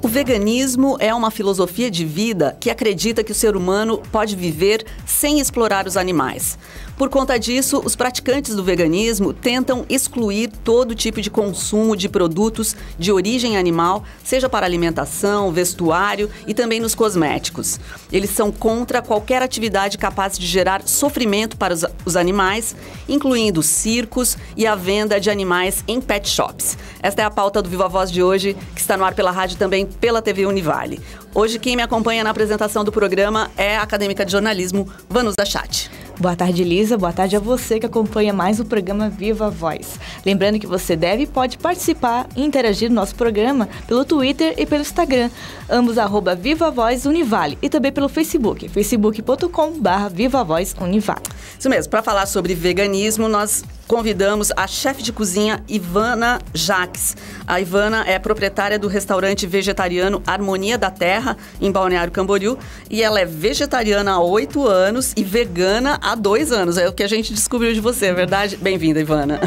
O veganismo é uma filosofia de vida que acredita que o ser humano pode viver sem explorar os animais. Por conta disso, os praticantes do veganismo tentam excluir todo tipo de consumo de produtos de origem animal, seja para alimentação, vestuário e também nos cosméticos. Eles são contra qualquer atividade capaz de gerar sofrimento para os animais, incluindo circos e a venda de animais em pet shops. Esta é a pauta do Viva Voz de hoje, que está no ar pela rádio e também pela TV Univale. Hoje quem me acompanha na apresentação do programa é a acadêmica de jornalismo Vanusa Chatti. Boa tarde, Elisa. Boa tarde a você que acompanha mais o programa Viva Voz. Lembrando que você deve e pode participar e interagir no nosso programa pelo Twitter e pelo Instagram, ambos @VivaVozUnivale, e também pelo Facebook, facebook.com/VivaVozUnivale. Isso mesmo, para falar sobre veganismo, nós convidamos a chefe de cozinha Ivana Jacques. A Ivana é proprietária do restaurante vegetariano Harmonia da Terra, em Balneário Camboriú, e ela é vegetariana há 8 anos e vegana há 2 anos. É o que a gente descobriu de você, é verdade? Bem-vinda, Ivana.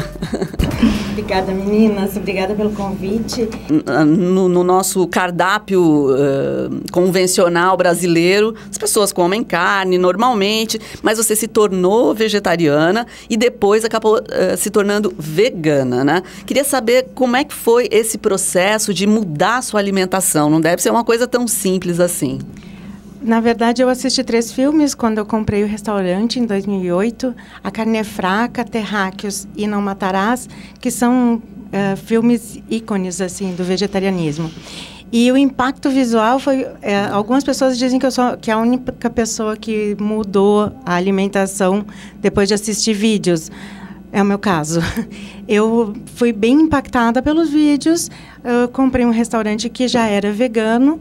Obrigada, meninas. Obrigada pelo convite. No nosso cardápio convencional brasileiro, as pessoas comem carne normalmente, mas você se tornou vegetariana e depois acabou se tornando vegana, né? Queria saber como é que foi esse processo de mudar a sua alimentação. Não deve ser uma coisa tão simples assim. Na verdade, eu assisti 3 filmes quando eu comprei o restaurante em 2008. A Carne é Fraca, Terráqueos e Não Matarás, que são filmes ícones assim, do vegetarianismo. E o impacto visual foi... algumas pessoas dizem que é a única pessoa que mudou a alimentação depois de assistir vídeos. É o meu caso. Eu fui bem impactada pelos vídeos. Eu comprei um restaurante que já era vegano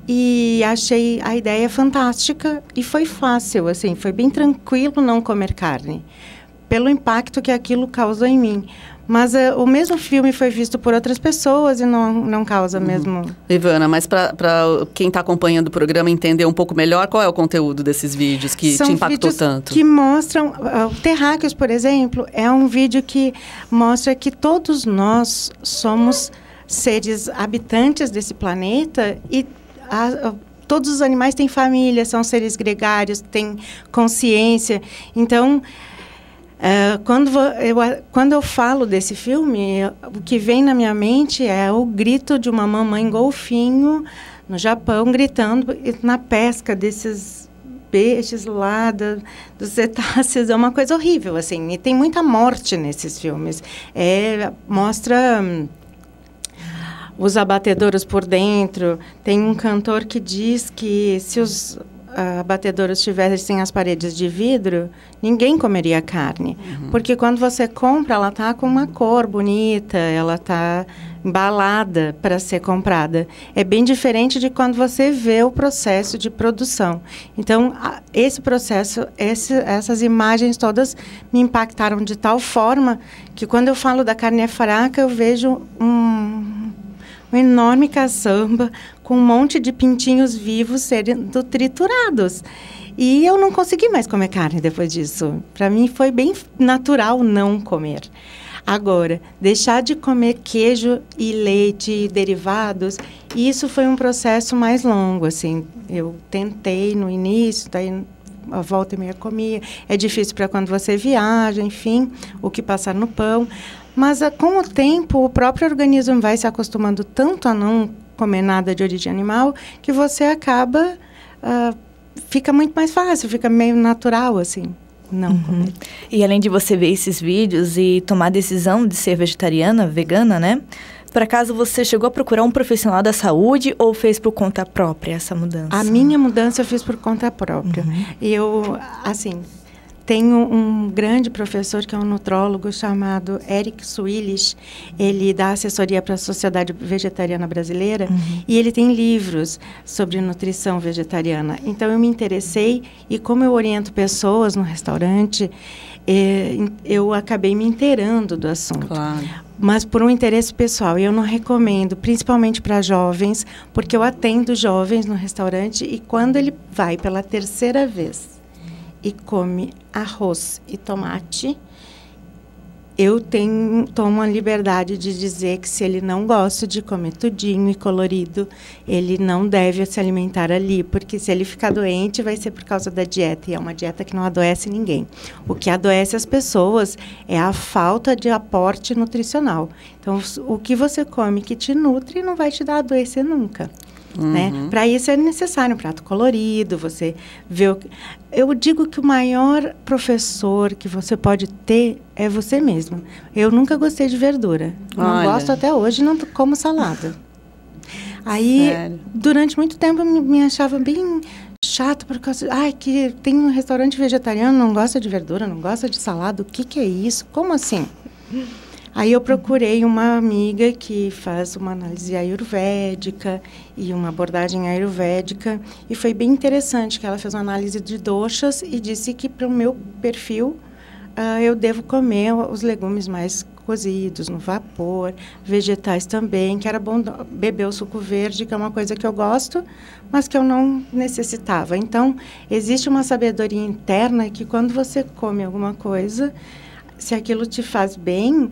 e achei a ideia fantástica e foi fácil, assim, foi bem tranquilo não comer carne, pelo impacto que aquilo causou em mim. Mas o mesmo filme foi visto por outras pessoas e não causa mesmo... Ivana, mas para quem está acompanhando o programa entender um pouco melhor, qual é o conteúdo desses vídeos que te impactou tanto? Que mostram... O Terráqueos, por exemplo, é um vídeo que mostra que todos nós somos seres habitantes desse planeta e todos os animais têm família, são seres gregários, têm consciência. Então... Quando eu falo desse filme, o que vem na minha mente é o grito de uma mamãe golfinho no Japão, gritando na pesca desses peixes lá, dos cetáceos. É uma coisa horrível, assim. E tem muita morte nesses filmes. Mostra os abatedouros por dentro. Tem um cantor que diz que se os abatedouros tivessem as paredes de vidro, ninguém comeria carne. Porque quando você compra, ela está com uma cor bonita, ela está embalada para ser comprada. É bem diferente de quando você vê o processo de produção. Então, esse processo, essas imagens todas me impactaram de tal forma que quando eu falo da Carne é Fraca, eu vejo um enorme caçamba com um monte de pintinhos vivos sendo triturados. E eu não consegui mais comer carne depois disso. Para mim foi bem natural não comer. Agora, deixar de comer queijo e leite e derivados, isso foi um processo mais longo, assim. Eu tentei no início, daí a volta e meia comia. É difícil para quando você viaja, enfim, o que passar no pão. Mas, com o tempo, o próprio organismo vai se acostumando tanto a não comer nada de origem animal, que você acaba... fica muito mais fácil, fica meio natural, assim, não comer. E além de você ver esses vídeos e tomar a decisão de ser vegetariana, vegana, né? Por acaso você chegou a procurar um profissional da saúde ou fez por conta própria essa mudança? A minha mudança eu fiz por conta própria. E eu, assim... Tenho um grande professor que é um nutrólogo chamado Eric Suilich. Ele dá assessoria para a Sociedade Vegetariana Brasileira e ele tem livros sobre nutrição vegetariana. Então, eu me interessei e como eu oriento pessoas no restaurante, eu acabei me inteirando do assunto. Claro. Mas por um interesse pessoal. E eu não recomendo, principalmente para jovens, porque eu atendo jovens no restaurante e quando ele vai pela 3ª vez e come arroz e tomate, eu tomo a liberdade de dizer que se ele não gosta de comer tudinho e colorido, ele não deve se alimentar ali, porque se ele ficar doente vai ser por causa da dieta, e é uma dieta que não adoece ninguém. O que adoece as pessoas é a falta de aporte nutricional. Então, o que você come que te nutre não vai te dar adoecer nunca. Né? Para isso é necessário um prato colorido, você vê eu digo que o maior professor que você pode ter é você mesmo. Eu nunca gostei de verdura. Não gosto até hoje, não como salada. Aí, durante muito tempo, eu me achava bem chata, porque que tem um restaurante vegetariano, não gosta de verdura, não gosta de salada, o que é isso? Como assim? Aí eu procurei uma amiga que faz uma análise ayurvédica e uma abordagem ayurvédica, e foi bem interessante que ela fez uma análise de doshas e disse que para o meu perfil eu devo comer os legumes mais cozidos, no vapor, vegetais também, que era bom beber o suco verde, que é uma coisa que eu gosto, mas que eu não necessitava. Então, existe uma sabedoria interna que quando você come alguma coisa, se aquilo te faz bem,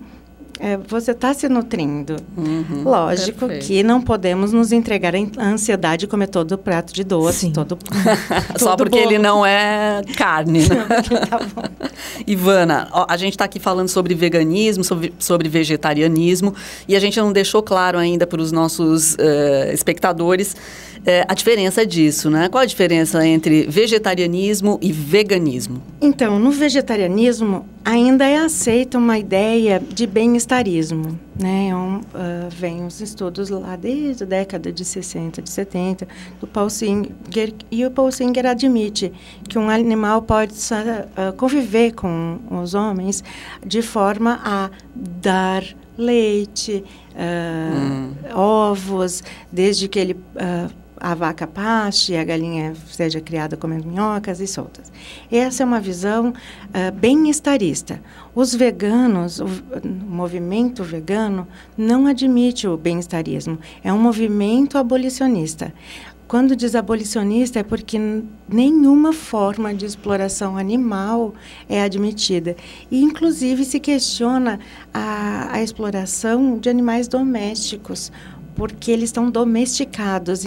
você está se nutrindo. Lógico que não podemos nos entregar à ansiedade de comer todo o prato de doce, todo só porque bolo. Ele não é carne, né? Tá bom. Ivana, a gente está aqui falando sobre veganismo, sobre vegetarianismo, e a gente não deixou claro ainda para os nossos espectadores a diferença disso, né? Qual a diferença entre vegetarianismo e veganismo? Então, no vegetarianismo, ainda é aceita uma ideia de bem-estarismo, né? Vem os estudos lá desde a década de 60, de 70, do Paul Singer, e o Paul Singer admite que um animal pode conviver com os homens de forma a dar leite, ovos, desde que ele... a vaca paste, a galinha seja criada comendo minhocas e soltas. Essa é uma visão bem-estarista. Os veganos, o movimento vegano, não admite o bem-estarismo. É um movimento abolicionista. Quando diz abolicionista é porque nenhuma forma de exploração animal é admitida. E, inclusive, se questiona a exploração de animais domésticos, porque eles estão domesticados,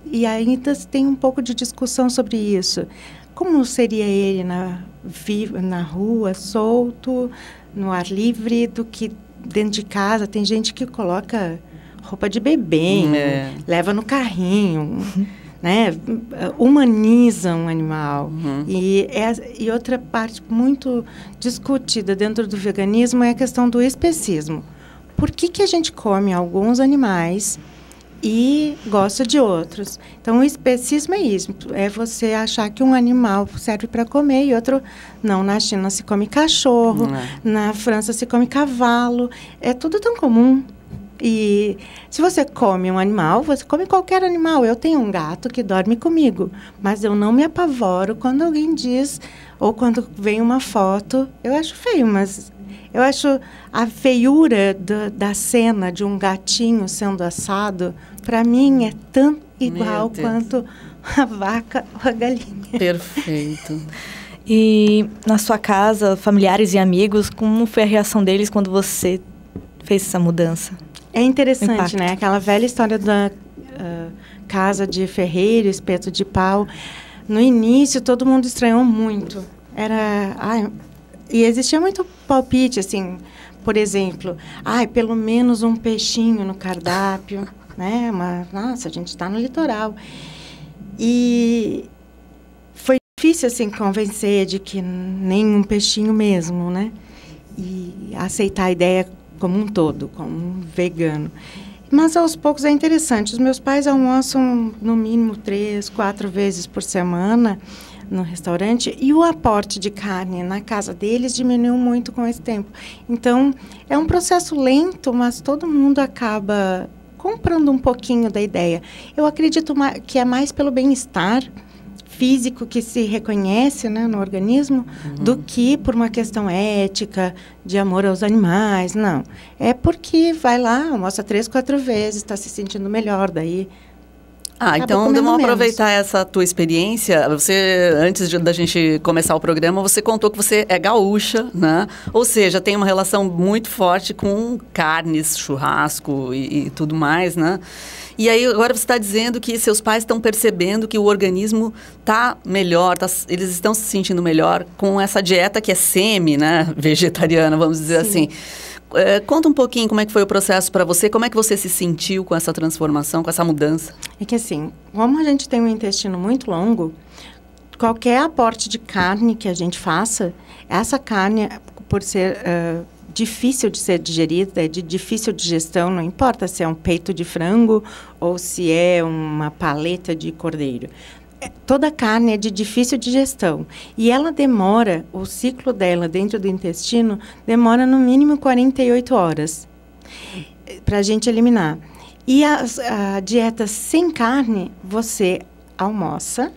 e ainda tem um pouco de discussão sobre isso. Como seria ele na rua, solto, no ar livre, do que dentro de casa? Tem gente que coloca roupa de bebê, leva no carrinho, né? Humaniza um animal. E outra parte muito discutida dentro do veganismo é a questão do especismo. Por que a gente come alguns animais e gosta de outros? Então, o especismo é isso. É você achar que um animal serve para comer e outro não. Na China se come cachorro, na França se come cavalo. É tudo tão comum. E se você come um animal, você come qualquer animal. Eu tenho um gato que dorme comigo, mas eu não me apavoro quando alguém diz, ou quando vem uma foto. Eu acho feio, mas... eu acho a feiura da cena de um gatinho sendo assado, para mim, é tão igual quanto a vaca ou a galinha. Perfeito. E na sua casa, familiares e amigos, como foi a reação deles quando você fez essa mudança? É interessante, né? Aquela velha história da casa de ferreiro, espeto de pau. No início, todo mundo estranhou muito. E existia muito palpite, assim, por exemplo, pelo menos um peixinho no cardápio, né? Nossa, a gente está no litoral. E foi difícil, assim, convencer de que nem um peixinho mesmo, né? E aceitar a ideia como um todo, como um vegano. Mas, aos poucos, é interessante. Os meus pais almoçam, no mínimo, 3, 4 vezes por semana no restaurante, e o aporte de carne na casa deles diminuiu muito com esse tempo. Então, é um processo lento, mas todo mundo acaba comprando um pouquinho da ideia. Eu acredito que é mais pelo bem-estar físico que se reconhece, né, no organismo, do que por uma questão ética, de amor aos animais, não. É porque vai lá, almoça 3, 4 vezes, está se sentindo melhor, daí... Então vamos aproveitar essa tua experiência. Você, antes da gente começar o programa, você contou que você é gaúcha, né? Ou seja, tem uma relação muito forte com carnes, churrasco e tudo mais, né? E aí agora você está dizendo que seus pais estão percebendo que o organismo está melhor, eles estão se sentindo melhor com essa dieta que é né, vegetariana, vamos dizer assim. Conta um pouquinho como é que foi o processo para você, como é que você se sentiu com essa transformação, com essa mudança? É que assim, como a gente tem um intestino muito longo, qualquer aporte de carne que a gente faça, essa carne, por ser difícil de ser digerida, de difícil digestão, não importa se é um peito de frango ou se é uma paleta de cordeiro. Toda carne é de difícil digestão e ela demora, o ciclo dela dentro do intestino demora no mínimo 48 horas para a gente eliminar. E a dieta sem carne, você almoça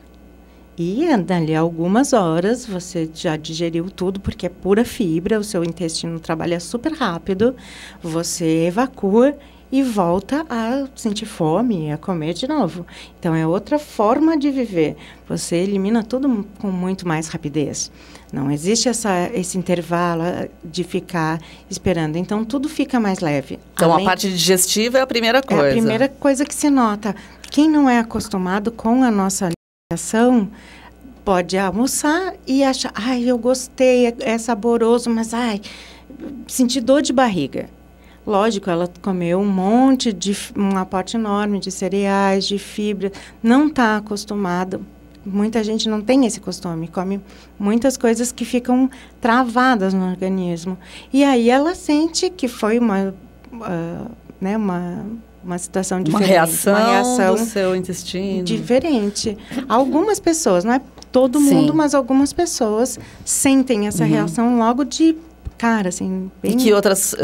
e dali a algumas horas você já digeriu tudo, porque é pura fibra, o seu intestino trabalha super rápido, você evacua e volta a sentir fome, a comer de novo. Então, é outra forma de viver. Você elimina tudo com muito mais rapidez. Não existe esse intervalo de ficar esperando. Então, tudo fica mais leve. Então, a parte digestiva é a primeira coisa. É a primeira coisa que se nota. Quem não é acostumado com a nossa alimentação pode almoçar e achar, eu gostei, é saboroso, mas, senti dor de barriga. Lógico, ela comeu um aporte enorme de cereais, de fibra, não está acostumada. Muita gente não tem esse costume, come muitas coisas que ficam travadas no organismo. E aí ela sente que foi uma situação diferente. Uma reação do seu intestino. Diferente. Algumas pessoas, não é todo mundo, mas algumas pessoas sentem essa reação logo de cara, assim, bem... E que outros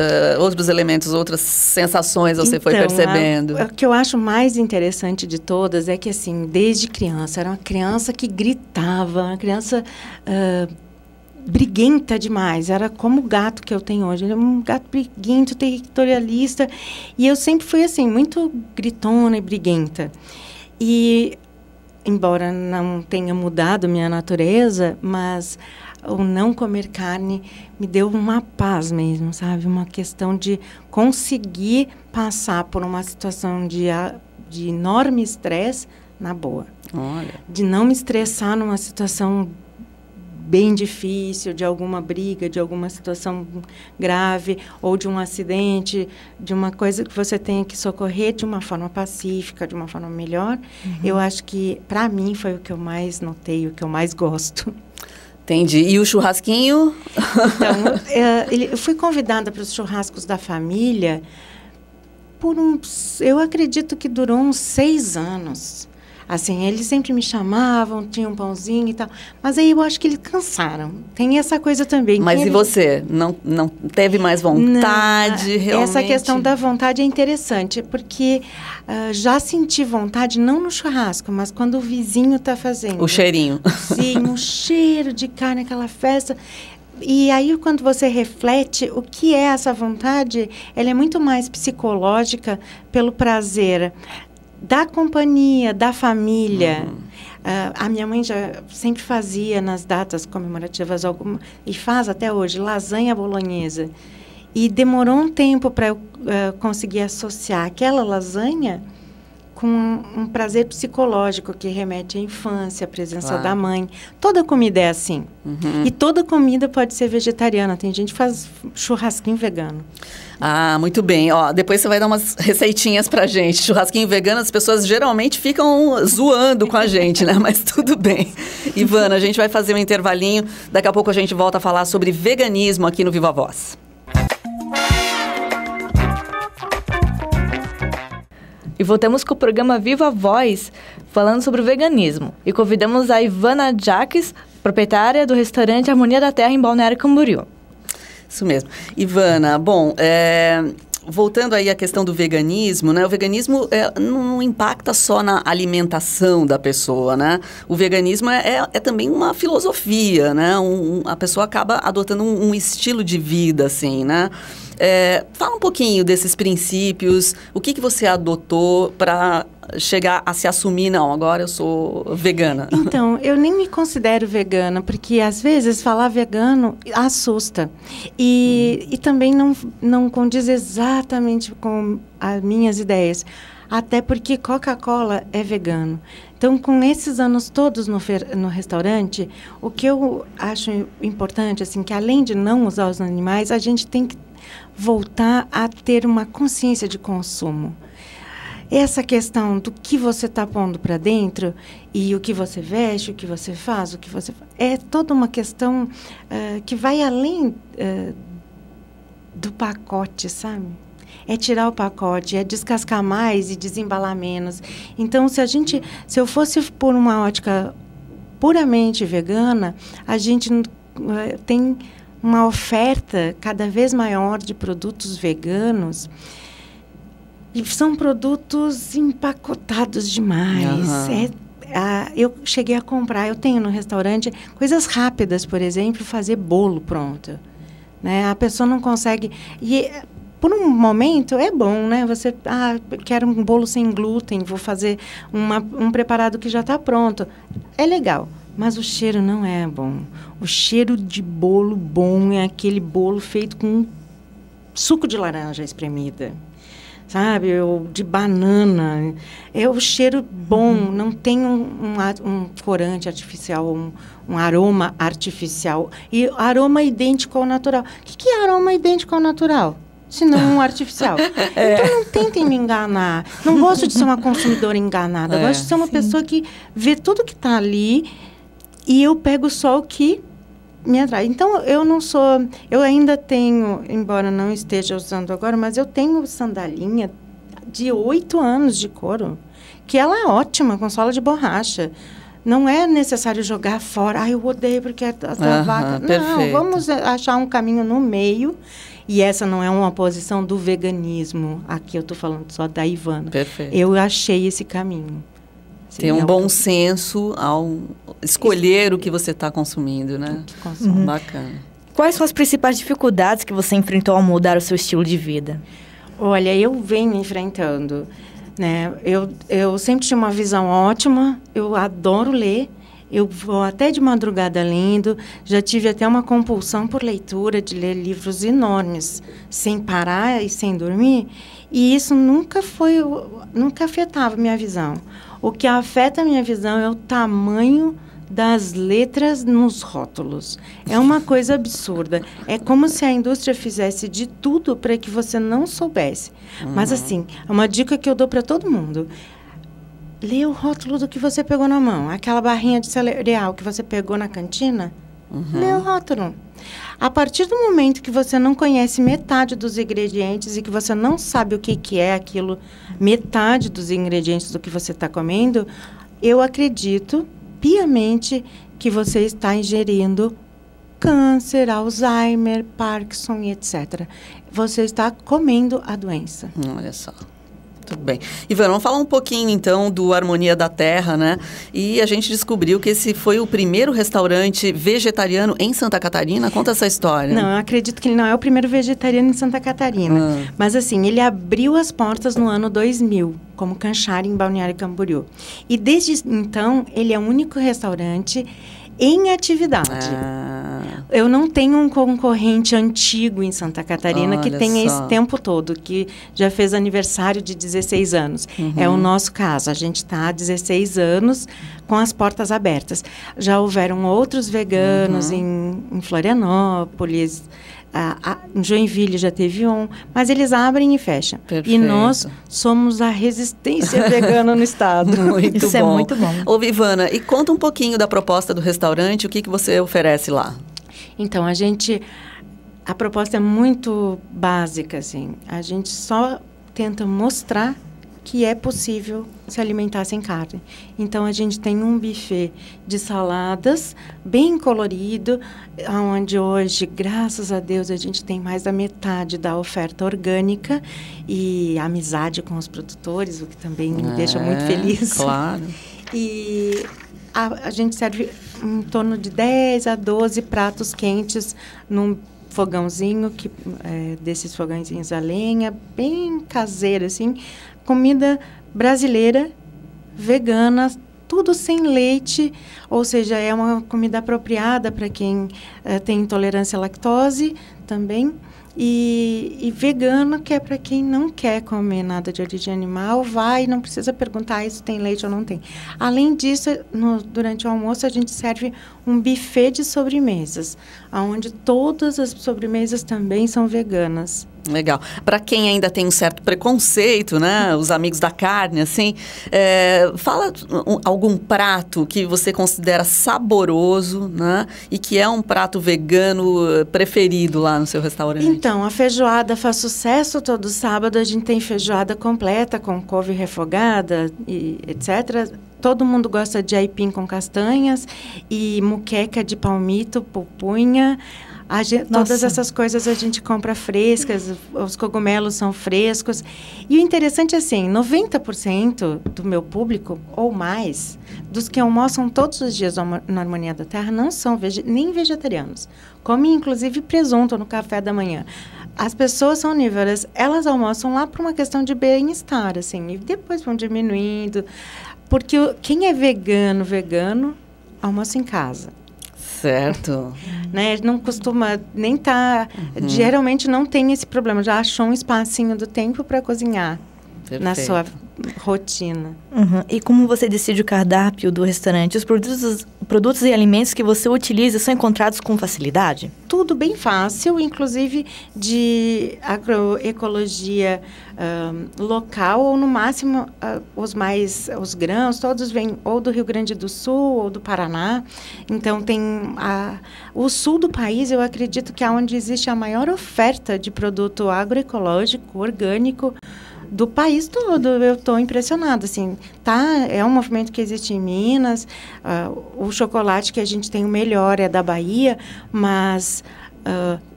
elementos, outras sensações você foi percebendo? O que eu acho mais interessante de todas é que, assim, desde criança, era uma criança que gritava, uma criança briguenta demais. Era como o gato que eu tenho hoje. Ele é um gato briguento, territorialista. E eu sempre fui, assim, muito gritona e briguenta. E, embora não tenha mudado minha natureza, mas o não comer carne me deu uma paz mesmo, sabe? Uma questão de conseguir passar por uma situação de enorme estresse na boa. Olha. De não me estressar numa situação bem difícil, de alguma briga, de alguma situação grave, ou de um acidente, de uma coisa que você tenha que socorrer de uma forma pacífica, de uma forma melhor. Eu acho que, para mim, foi o que eu mais notei, o que eu mais gosto. Entendi. E o churrasquinho? Então, eu fui convidada para os churrascos da família eu acredito que durou uns 6 anos. Assim, eles sempre me chamavam, tinha um pãozinho e tal. Mas aí eu acho que eles cansaram. Tem essa coisa também. Mas e você? Não teve mais vontade, realmente? Essa questão da vontade é interessante, porque já senti vontade, não no churrasco, mas quando o vizinho está fazendo. O cheirinho. Sim, o cheiro de carne, aquela festa. E aí, quando você reflete o que é essa vontade, ela é muito mais psicológica pelo prazer da companhia, da família. A minha mãe já sempre fazia nas datas comemorativas e faz até hoje lasanha bolonhesa. E demorou um tempo para eu conseguir associar aquela lasanha com um prazer psicológico que remete à infância, à presença da mãe. Toda comida é assim. E toda comida pode ser vegetariana. Tem gente que faz churrasquinho vegano. Ah, muito bem. Ó, depois você vai dar umas receitinhas pra gente. Churrasquinho vegano, as pessoas geralmente ficam zoando com a gente, né? Mas tudo bem. Ivana, a gente vai fazer um intervalinho. Daqui a pouco a gente volta a falar sobre veganismo aqui no Viva Voz. E voltamos com o programa Viva Voz, falando sobre o veganismo. E convidamos a Ivana Jacques, proprietária do restaurante Harmonia da Terra, em Balneário Camboriú. Isso mesmo. Ivana, bom, voltando aí à questão do veganismo, né? O veganismo não impacta só na alimentação da pessoa, né? O veganismo é também uma filosofia, né? A pessoa acaba adotando um estilo de vida, assim, né? Fala um pouquinho desses princípios, o que você adotou para chegar a se assumir, não, agora eu sou vegana. Então, eu nem me considero vegana, porque às vezes falar vegano assusta. E também não condiz exatamente com as minhas ideias. Até porque Coca-Cola é vegano. Então, com esses anos todos no restaurante, o que eu acho importante, assim, que além de não usar os animais, a gente tem que voltar a ter uma consciência de consumo. Essa questão do que você está pondo para dentro e o que você veste, o que você faz, é toda uma questão que vai além do pacote, sabe? É tirar o pacote, é descascar mais e desembalar menos. Então, se eu fosse por uma ótica puramente vegana, a gente tem uma oferta cada vez maior de produtos veganos. E são produtos empacotados demais. Eu cheguei a comprar, eu tenho no restaurante coisas rápidas, por exemplo, fazer bolo pronto. Né? A pessoa não consegue... E por um momento é bom, né? Você, quero um bolo sem glúten, vou fazer um preparado que já está pronto. É legal, mas o cheiro não é bom. O cheiro de bolo bom é aquele bolo feito com suco de laranja espremida. Sabe, ou de banana, é o cheiro bom, não tem um corante artificial, um aroma artificial, e aroma idêntico ao natural. O que é aroma idêntico ao natural? Se não um artificial. Então, não tentem me enganar. Não gosto de ser uma consumidora enganada, gosto de ser uma pessoa que vê tudo que está ali e eu pego só o que me atrai. Então, eu ainda tenho, embora não esteja usando agora, mas eu tenho sandalinha de 8 anos de couro, que ela é ótima, com sola de borracha. Não é necessário jogar fora. Eu odeio porque é da vaca. Não, vamos achar um caminho no meio. E essa não é uma posição do veganismo. Aqui eu estou falando só da Ivana. Perfeito. Eu achei esse caminho. Tem um bom senso ao escolher o que você está consumindo, né? Bacana. Quais são as principais dificuldades que você enfrentou ao mudar o seu estilo de vida? Olha, eu venho enfrentando, né? Eu sempre tive uma visão ótima, eu adoro ler, eu vou até de madrugada lendo, já tive até uma compulsão por leitura, de ler livros enormes, sem parar e sem dormir, e isso nunca afetava a minha visão. O que afeta a minha visão é o tamanho das letras nos rótulos. É uma coisa absurda. É como se a indústria fizesse de tudo para que você não soubesse. Mas, assim, é uma dica que eu dou para todo mundo. Lê o rótulo do que você pegou na mão. Aquela barrinha de cereal que você pegou na cantina, lê o rótulo. A partir do momento que você não conhece metade dos ingredientes e que você não sabe o que é aquilo, metade dos ingredientes do que você está comendo, eu acredito piamente que você está ingerindo câncer, Alzheimer, Parkinson e etc. Você está comendo a doença. Olha só. Tudo bem. Ivana, vamos falar um pouquinho, então, do Harmonia da Terra, né? E a gente descobriu que esse foi o primeiro restaurante vegetariano em Santa Catarina. Conta essa história. Não, eu acredito que ele não é o primeiro vegetariano em Santa Catarina. Mas, assim, ele abriu as portas no ano 2000, como Canchara, em Balneário Camboriú. E, desde então, ele é o único restaurante em atividade. Eu não tenho um concorrente antigo em Santa Catarina que tenha esse tempo todo, que já fez aniversário de 16 anos. É o nosso caso. A gente está há 16 anos com as portas abertas. Já houveram outros veganos em Florianópolis, em Joinville já teve mas eles abrem e fecham. Perfeito. E nós somos a resistência vegana no estado. Isso é muito bom. Ô, Ivana, e conta um pouquinho da proposta do restaurante, o que você oferece lá? Então, a proposta é muito básica, assim. A gente só tenta mostrar que é possível se alimentar sem carne. Então, a gente tem um buffet de saladas bem colorido, onde hoje, graças a Deus, a gente tem mais da metade da oferta orgânica e amizade com os produtores, o que também me deixa muito feliz. Claro. E a gente serve em torno de 10 a 12 pratos quentes num fogãozinho, desses fogãozinhos a lenha, bem caseiro, assim, comida brasileira, vegana, tudo sem leite, ou seja, é uma comida apropriada para quem tem intolerância à lactose também, e vegano, que é para quem não quer comer nada de origem animal, não precisa perguntar isso tem leite ou não tem. Além disso, durante o almoço, a gente serve um buffet de sobremesas, onde todas as sobremesas também são veganas. Legal. Para quem ainda tem um certo preconceito, né? Os amigos da carne, assim, fala algum prato que você considera saboroso, né? E que é um prato vegano preferido lá no seu restaurante. Então, a feijoada faz sucesso todo sábado. A gente tem feijoada completa com couve refogada e etc. Todo mundo gosta de aipim com castanhas e muqueca de palmito, pupunha. Todas essas coisas a gente compra frescas, os cogumelos são frescos. E o interessante é assim, 90% do meu público, ou mais, dos que almoçam todos os dias na Harmonia da Terra, não são nem vegetarianos. Comem, inclusive, presunto no café da manhã. As pessoas são onívoras, elas almoçam lá por uma questão de bem-estar, assim, e depois vão diminuindo. Porque quem é vegano, almoça em casa. Certo. Né? Não costuma nem estar... Geralmente não tem esse problema. Já achou um espacinho do tempo para cozinhar. Perfeito. Na sua rotina. E como você decide o cardápio do restaurante? Os produtos e alimentos que você utiliza são encontrados com facilidade? Tudo bem fácil, inclusive de agroecologia local, ou no máximo os grãos, todos vêm ou do Rio Grande do Sul ou do Paraná. Então, tem o sul do país, eu acredito que é onde existe a maior oferta de produto agroecológico, orgânico, do país todo. Eu estou impressionada, assim, tá? É um movimento que existe em Minas, o chocolate que a gente tem o melhor é da Bahia, mas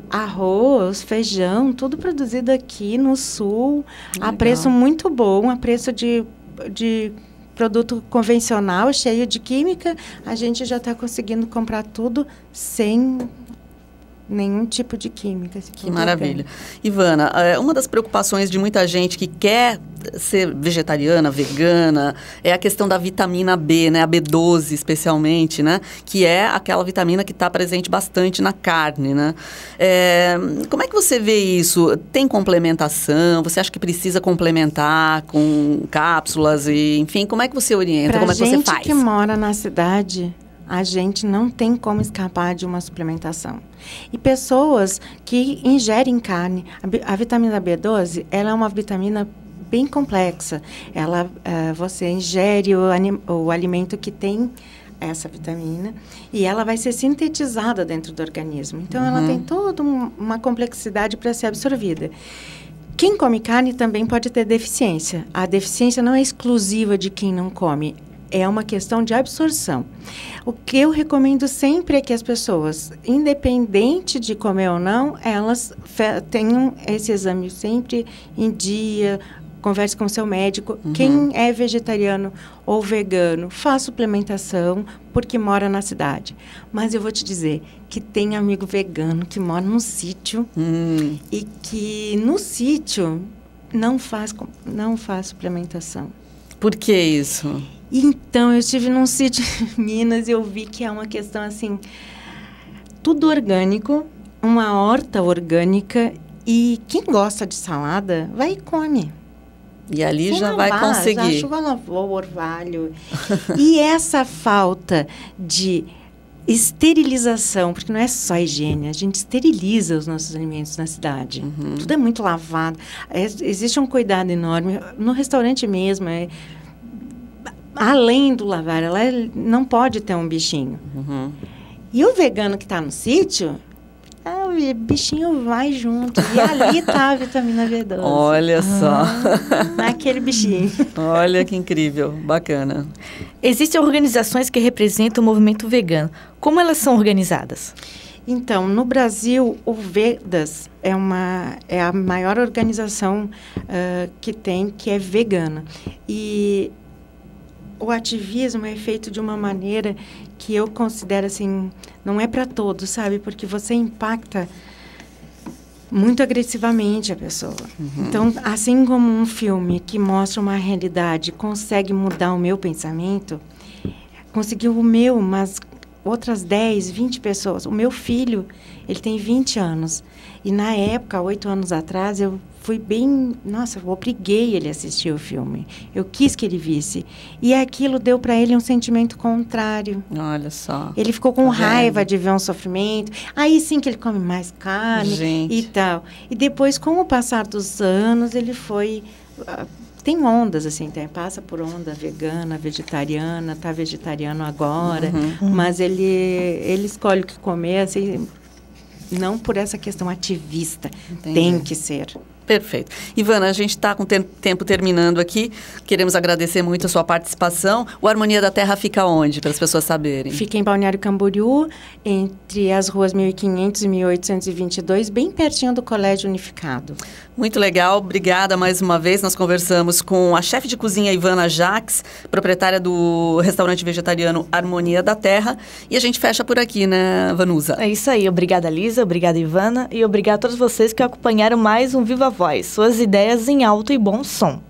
arroz, feijão, tudo produzido aqui no sul, a preço muito bom, a preço de produto convencional, cheio de química, a gente já está conseguindo comprar tudo sem nenhum tipo de química. Que maravilha. Ivana, uma das preocupações de muita gente que quer ser vegetariana, vegana, é a questão da vitamina B, né? A B12 especialmente, né? Que é aquela vitamina que está presente bastante na carne, né? Como é que você vê isso? Tem complementação? Você acha que precisa complementar com cápsulas? E, enfim, como é que você orienta? Como é que você faz? Pra gente que mora na cidade, a gente não tem como escapar de uma suplementação. E pessoas que ingerem carne, a vitamina B12, ela é uma vitamina bem complexa. Você ingere o alimento que tem essa vitamina e ela vai ser sintetizada dentro do organismo. Então, ela tem toda uma complexidade para ser absorvida. Quem come carne também pode ter deficiência. A deficiência não é exclusiva de quem não come. É uma questão de absorção. O que eu recomendo sempre é que as pessoas, independente de comer ou não, elas tenham esse exame sempre em dia, converse com seu médico. Quem é vegetariano ou vegano, faz suplementação porque mora na cidade. Mas eu vou te dizer que tem amigo vegano que mora no sítio e que no sítio não faz suplementação. Por que isso? Então, eu estive num sítio em Minas e eu vi que é uma questão, assim, tudo orgânico, uma horta orgânica, e quem gosta de salada, vai e come. E ali já vai conseguir. Já chuva lavou o orvalho. E essa falta de esterilização, porque não é só higiene, a gente esteriliza os nossos alimentos na cidade. Tudo é muito lavado. Existe um cuidado enorme. No restaurante mesmo, além do lavar, ela não pode ter um bichinho. E o vegano que está no sítio, o bichinho vai junto. E ali está a vitamina B12. Olha só. Aquele bichinho. Olha que incrível, bacana. Existem organizações que representam o movimento vegano. Como elas são organizadas? Então, no Brasil, o Vedas é a maior organização que é vegana. E o ativismo é feito de uma maneira que eu considero, assim, não é para todos, sabe? Porque você impacta muito agressivamente a pessoa. Então, assim como um filme que mostra uma realidade consegue mudar o meu pensamento, conseguiu o meu, mas outras 10, 20 pessoas. O meu filho, ele tem 20 anos. E na época, 8 anos atrás, eu fui bem... Nossa, eu obriguei ele a assistir o filme. Eu quis que ele visse. E aquilo deu para ele um sentimento contrário. Olha só. Ele ficou com raiva de ver um sofrimento. Aí sim que ele come mais carne e tal. E depois, com o passar dos anos, ele foi... Tem ondas, assim, passa por onda vegana, vegetariana, tá vegetariano agora. Mas ele escolhe o que comer, assim... Não por essa questão ativista. Entendi. Tem que ser. Perfeito. Ivana, a gente está com o tempo terminando aqui. Queremos agradecer muito a sua participação. O Harmonia da Terra fica onde, para as pessoas saberem? Fica em Balneário Camboriú, entre as ruas 1500 e 1822, bem pertinho do Colégio Unificado. Muito legal. Obrigada mais uma vez. Nós conversamos com a chefe de cozinha Ivana Jacques, proprietária do restaurante vegetariano Harmonia da Terra. E a gente fecha por aqui, né, Vanusa? É isso aí. Obrigada, Lisa. Obrigada, Ivana. E obrigada a todos vocês que acompanharam mais um Viva Voz. Suas ideias em alto e bom som.